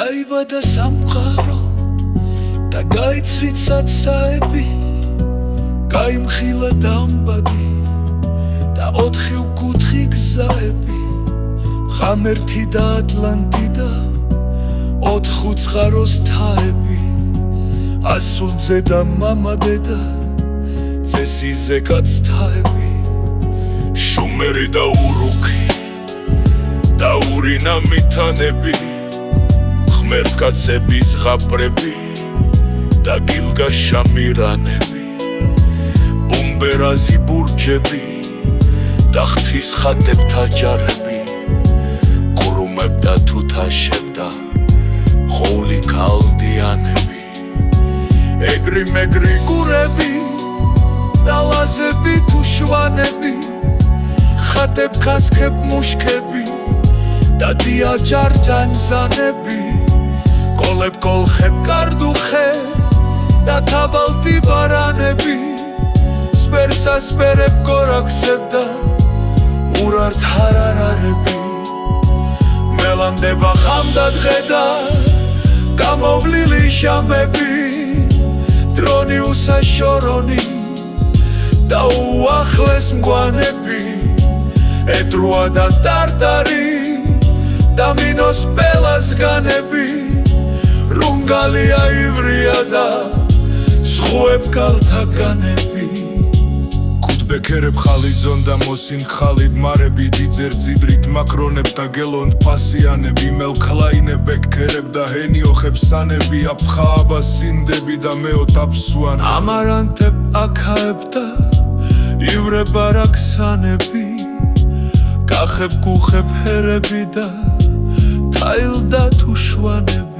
დაიბადა სამყარო და გაიცრით საცსაები, გაიმხილა დამბადი და 4 უკუთხი გზაები, ღამერთი და ატლანტიდა, 4 უცხაროს თაები, ასულძე და მამა დედა, წესიზე კაცთაები, შუმერი და ურუქი და ურინა მითანები, ღმერთკაცების ღაბრები და გილგაშა მირანები, ბუმბერაზი ბურჯები და ღვთის ხატებთა ჯარები, გურუმებდა თუთაშებდა ხოვლი ქალდიანები, ეგრი მეგრი გურები და ლაზები თუშვანები, ხატებ ქასქებ მუშქები და დიაჯარ ძანძანები, კოლებ კოლხებ კარდუხე და თაბალტი ბარანები, სპერსასპერებ გორაქსებ და ურართ ჰარარარები, მელანდება ღამ და დღე და გამოვლილი ჟამები, დრონი უსაშორონი და უახლეს მგვანები, ეტრუა და ტარტარი და მინოს პელასგანები, რუნგალია ივრია და ზღუებ კალთაგანები, კუტბექერებ ხალიძონ და მოსინ ხალიბ მარები, დიძერ ძიდრით მაკრონებ და გელონდ ფასიანები, მელქლაინებ ეკქერებ და ჰენიოხებ სანები, აფხააბა სინდები და მეოთ აფსუან ამარანტებ აქაებ და ივრებ არაქსანები, კახებ გუხებ ჰერები და თაილდა თუშვანები,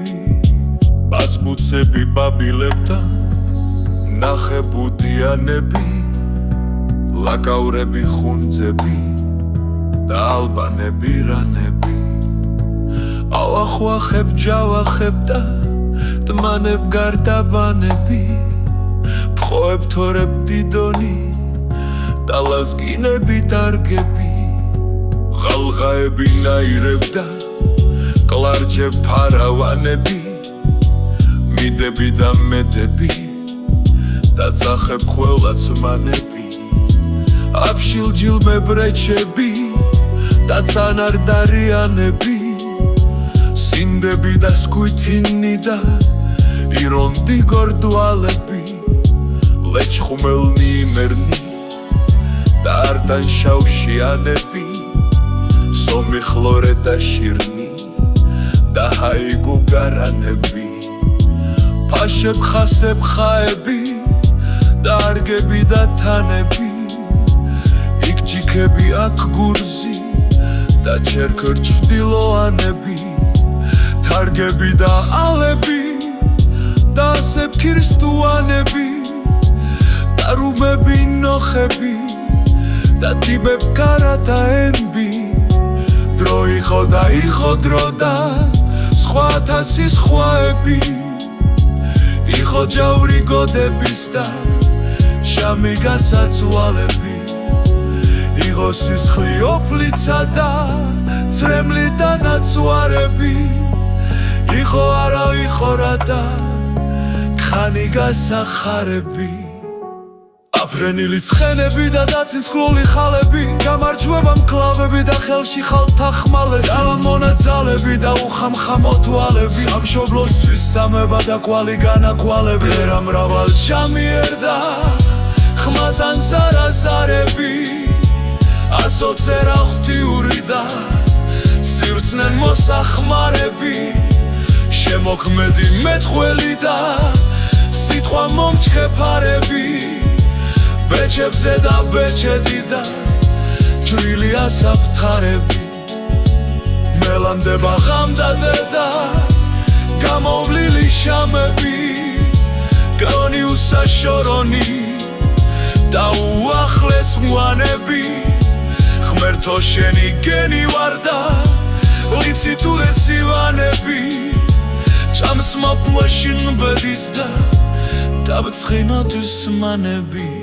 ბაცბუცები ბაბილებ და ნახებუდიანები, ლაკავრები ხუნძები და ალბანები რანები, ავახვახებ ჯავახებ და დმანებ გარდაბანები, ფხოებ თორებ დიდონი და ლაზგინები დარგები, ღალღაები ნაირებ და კლარჯებ ფარავანები, მიდები და მედები და წახებ ყველაც მანები, აფშილჯილმებ რეჩები და წანარდარიანები, სინდები და სქვითინი და ირონდი გორდვალები, ლეჩხუმელნი იმერნი და არტან შავშიანები, სომი ხლორე და შირნი და ჰაიგუ გარანები, ფაშებ ხასებ ხაები და არგები და თანები, იქ ჯიქები აქ გურზი და ჩერქრჩდილოანები, თარგები და ალები და ასებ ქირსტუანები და რუმები ნოხები და ტიბებ კარა და ენბი, დრო იყო და იყო დრო და სხვა ათასი სხვაები, იყო ჯაური გოდების და შამი გასაცვალები, იყო სისხლი ოფლიცა და ცრემლი და ნაცვარები, იყო არა იყო რა და ქანი გასახარები, აფრენილი ცხენები და დაცინცკლული ხალები, გამარჯვება მკლავები და ხელში ხალთა ხმალები, monadzalები და უხამხამო თვალები, სამშობლოსთვის სამება და კვალი განაკვალები, ერა მრავალ ჩამიერდა ხმაზან ზარაზარები, ასოცერა ღვთიური და სივრცნენ მოსახმარები, შემოქმედი მეტყველი და სიტყვა მომჩქეფარები, ბეჭებზე და ბეჭედი და ჯვრილი ასაფთარები, მელანდება ღამ და დედა, გამოვლილი ჟამები, კრონი უსაშორონი და უახლეს მგვანები, ღმერთო შენი გენი ვარ და ლიცი თუ ეცივანები, ჭამს მაფუაშინ ბედის და დაბცხინოთვის მანები.